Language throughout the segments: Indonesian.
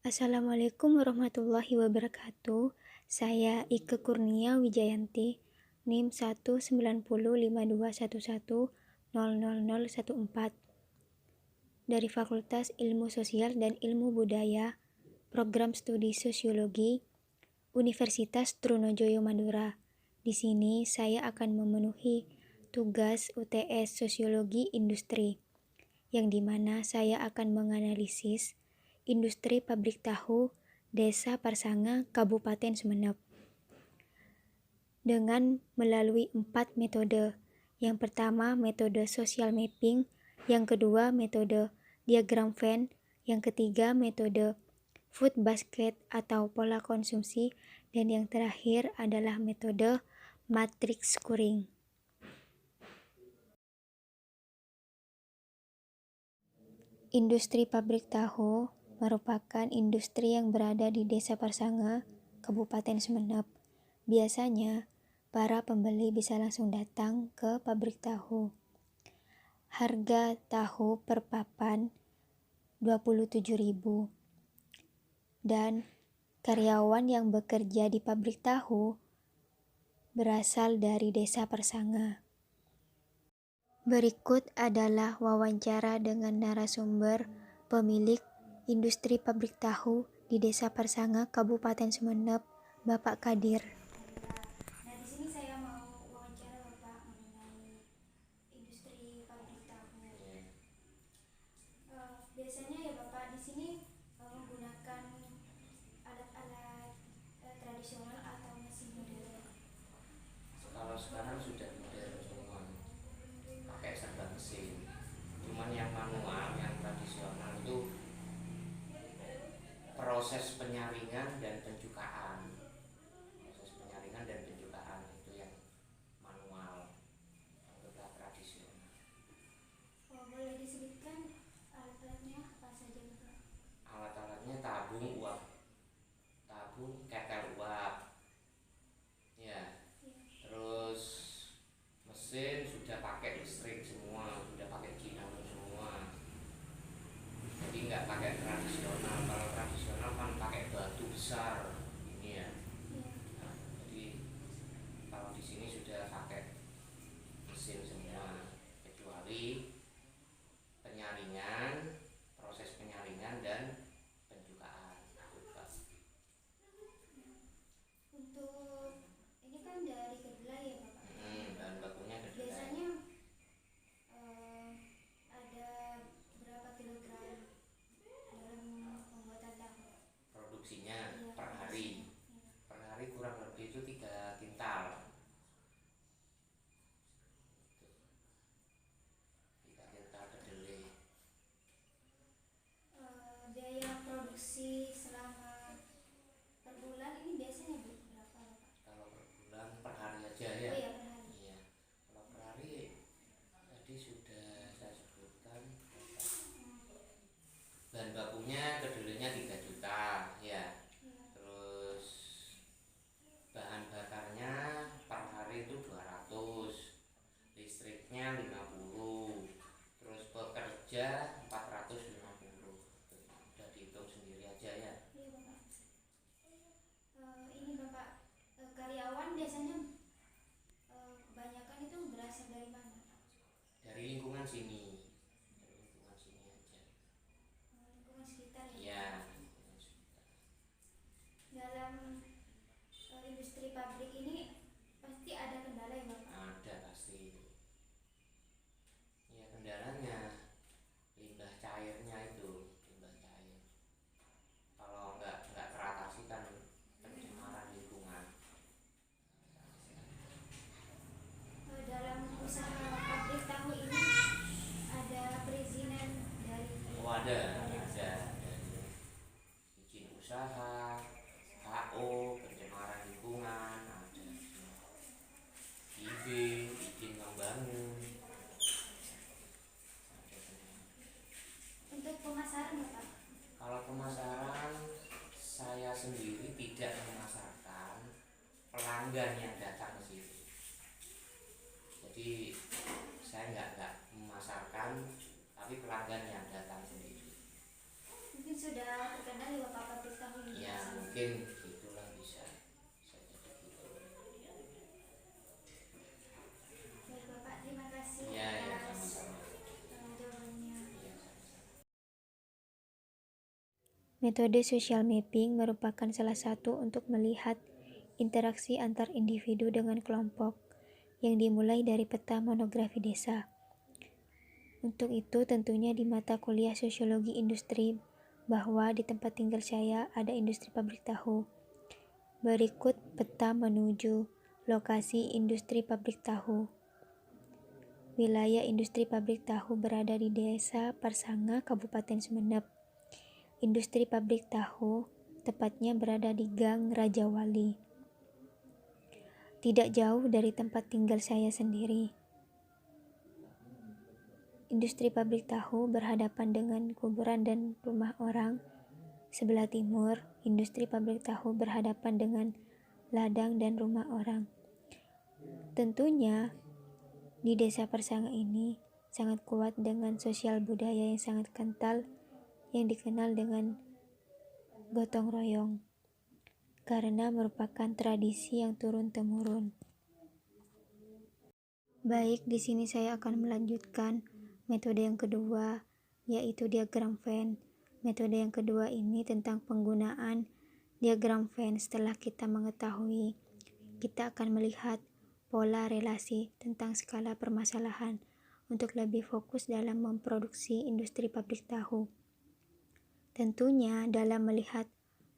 Assalamualaikum warahmatullahi wabarakatuh. Saya Ike Kurnia Wijayanti, NIM 1905211000014 dari Fakultas Ilmu Sosial dan Ilmu Budaya, Program Studi Sosiologi, Universitas Trunojoyo Madura. Di sini saya akan memenuhi tugas UTS Sosiologi Industri, yang dimana saya akan menganalisis industri pabrik tahu Desa Parsanga, Kabupaten Sumeneb dengan melalui 4 metode. Yang pertama, metode social mapping. Yang kedua, metode diagram Venn. Yang ketiga, metode food basket atau pola konsumsi. Dan yang terakhir adalah metode matrix scoring. Industri pabrik tahu merupakan industri yang berada di Desa Parsanga, Kabupaten Sumeneb. Biasanya, para pembeli bisa langsung datang ke pabrik tahu. Harga tahu per papan 27.000. Dan karyawan yang bekerja di pabrik tahu berasal dari Desa Parsanga. Berikut adalah wawancara dengan narasumber pemilik industri pabrik tahu di Desa Parsanga, Kabupaten Sumeneb, Bapak Kadir. Nah, di sini saya mau wawancara Bapak mengenai industri pabrik tahu. Biasanya ya Bapak di sini menggunakan alat-alat tradisional atau mesin modern. Kalau sekarang sudah modern semua, pakai serba mesin. Cuman yang manual, yang tradisional itu proses penyaringan dan pencukaan. Proses penyaringan dan pencukaan itu yang manual, anggota tradisional. Boleh disebutkan alat-alatnya apa saja Bapak? Alat-alatnya tabung uap, tabung ketel uap, ya. Terus mesin sudah pakai listrik semua, sudah pakai dinamo semua. Jadi nggak pakai tradisional. Kalau tradisional kan pakai batu besar ini ya. Nah, jadi kalau di sini sudah pakai mesin semua, kecuali penyaringan, proses penyaringan dan pencukaan. Untuk ini kan dari kedelai ya Bapak? Bahan bakunya kedelai. Biasanya ada berapa kilogram dalam pembuatan tahu? Produksinya Iya, per hari. Per hari kurang lebih itu 3 kintal. 3 kintal kedelai. Biaya produksi selama per bulan ini biasanya berapa Bapak? Kalau per bulan per hari aja ya. Oh iya, per hari. Iya. Kalau per hari tadi sudah saya sebutkan. Bahan bakunya kedelainya 3 juta ya. Terus bahan bakarnya per hari itu 200, listriknya 50, terus pekerja 450. Udah dihitung sendiri aja ya. Iya Bapak. Ini Bapak, karyawan biasanya kebanyakan itu berasal dari mana? Dari lingkungan sini. Dari lingkungan sini aja. Lingkungan sekitar ya? Iya. Dalam industri pabrik ini pasti ada kendala ya Bapak? Ada pasti. Ya kendalanya limbah cairnya itu, limbah cair. Kalau nggak teratasi kan pencemaran lingkungan. Dalam usaha pabrik tahu ini ada perizinan dari Ada izin usaha, HO, pencemaran lingkungan, ada IB, izin membangun. untuk pemasaran Bapak? Kalau pemasaran, saya sendiri tidak memasarkan, pelanggan yang datang ke sini. Jadi saya nggak memasarkan, tapi pelanggan yang datang sendiri. Mungkin sudah terkenal ya Bapak mungkin itulah bisa jadi gitu. Baik Bapak, terima kasih Ya, ya, atas sama-sama. jawabannya. Ya, sama-sama. Metode social mapping merupakan salah satu untuk melihat interaksi antar individu dengan kelompok yang dimulai dari peta monografi desa. Untuk itu tentunya di mata kuliah sosiologi industri bahwa di tempat tinggal saya ada industri pabrik tahu. Berikut peta menuju lokasi industri pabrik tahu. Wilayah industri pabrik tahu berada di Desa Parsanga, Kabupaten Sumeneb. Industri pabrik tahu tepatnya berada di Gang Rajawali, tidak jauh dari tempat tinggal saya sendiri. Industri pabrik tahu berhadapan dengan kuburan dan rumah orang. Sebelah timur, industri pabrik tahu berhadapan dengan ladang dan rumah orang. Tentunya, di Desa Parsanga ini sangat kuat dengan sosial budaya yang sangat kental yang dikenal dengan gotong royong, karena merupakan tradisi yang turun-temurun. Baik, di sini saya akan melanjutkan metode yang kedua, yaitu diagram Venn. Metode yang kedua ini tentang penggunaan diagram Venn. Setelah kita mengetahui, kita akan melihat pola relasi tentang skala permasalahan untuk lebih fokus dalam memproduksi industri pabrik tahu. Tentunya dalam melihat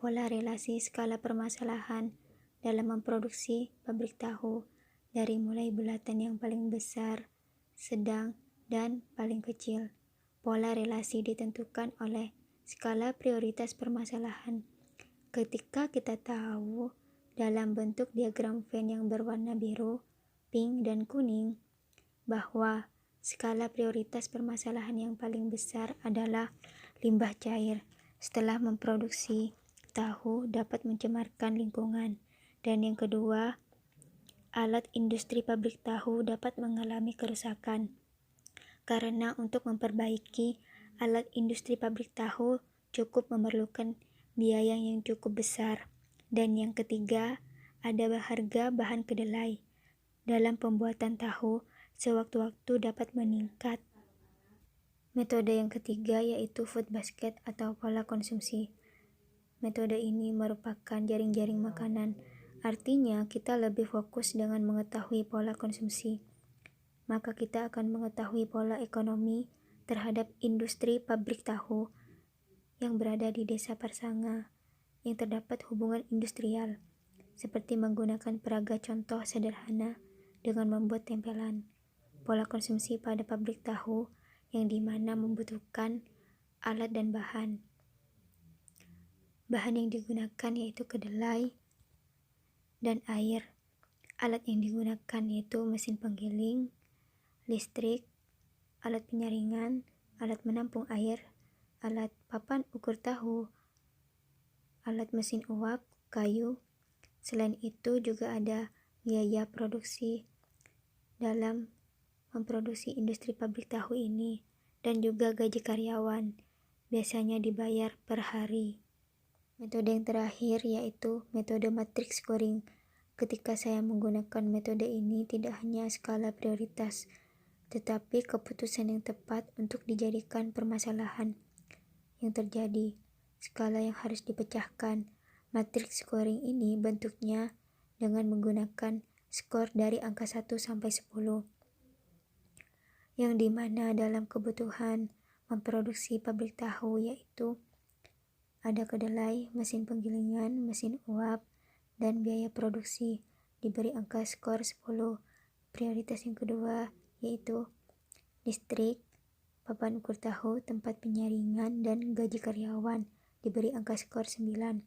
pola relasi skala permasalahan dalam memproduksi pabrik tahu dari mulai bulatan yang paling besar, sedang, dan paling kecil. Pola relasi ditentukan oleh skala prioritas permasalahan. Ketika kita tahu dalam bentuk diagram Venn yang berwarna biru, pink, dan kuning bahwa skala prioritas permasalahan yang paling besar adalah limbah cair setelah memproduksi tahu dapat mencemarkan lingkungan, dan yang kedua, alat industri pabrik tahu dapat mengalami kerusakan karena untuk memperbaiki alat industri pabrik tahu cukup memerlukan biaya yang cukup besar. Dan yang ketiga, ada harga bahan kedelai dalam pembuatan tahu sewaktu-waktu dapat meningkat. Metode yang ketiga yaitu food basket atau pola konsumsi. Metode ini merupakan jaring-jaring makanan, artinya kita lebih fokus dengan mengetahui pola konsumsi. Maka kita akan mengetahui pola ekonomi terhadap industri pabrik tahu yang berada di Desa Parsanga yang terdapat hubungan industrial, seperti menggunakan peraga contoh sederhana dengan membuat tempelan. Pola konsumsi pada pabrik tahu yang dimana membutuhkan alat dan bahan. Bahan yang digunakan yaitu kedelai dan air. Alat yang digunakan yaitu mesin penggiling, listrik, alat penyaringan, alat menampung air, alat papan ukur tahu, alat mesin uap, kayu. Selain itu juga ada biaya produksi dalam memproduksi industri pabrik tahu ini, dan juga gaji karyawan biasanya dibayar per hari. Metode yang terakhir yaitu metode matrix scoring. Ketika saya menggunakan metode ini tidak hanya skala prioritas, tetapi keputusan yang tepat untuk dijadikan permasalahan yang terjadi, skala yang harus dipecahkan. Matrix scoring ini bentuknya dengan menggunakan skor dari angka 1 sampai 10. Yang dimana dalam kebutuhan memproduksi pabrik tahu yaitu ada kedelai, mesin penggilingan, mesin uap, dan biaya produksi diberi angka skor 10. Prioritas yang kedua yaitu listrik, papan ukur tahu, tempat penyaringan, dan gaji karyawan diberi angka skor 9.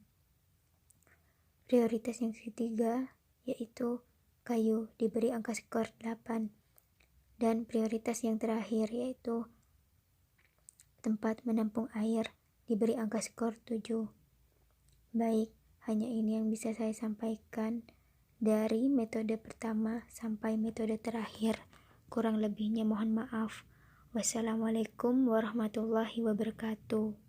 Prioritas yang ketiga yaitu kayu diberi angka skor 8. Dan prioritas yang terakhir yaitu tempat menampung air diberi angka skor 7. Baik, hanya ini yang bisa saya sampaikan dari metode pertama sampai metode terakhir. Kurang lebihnya mohon maaf. Wassalamualaikum warahmatullahi wabarakatuh.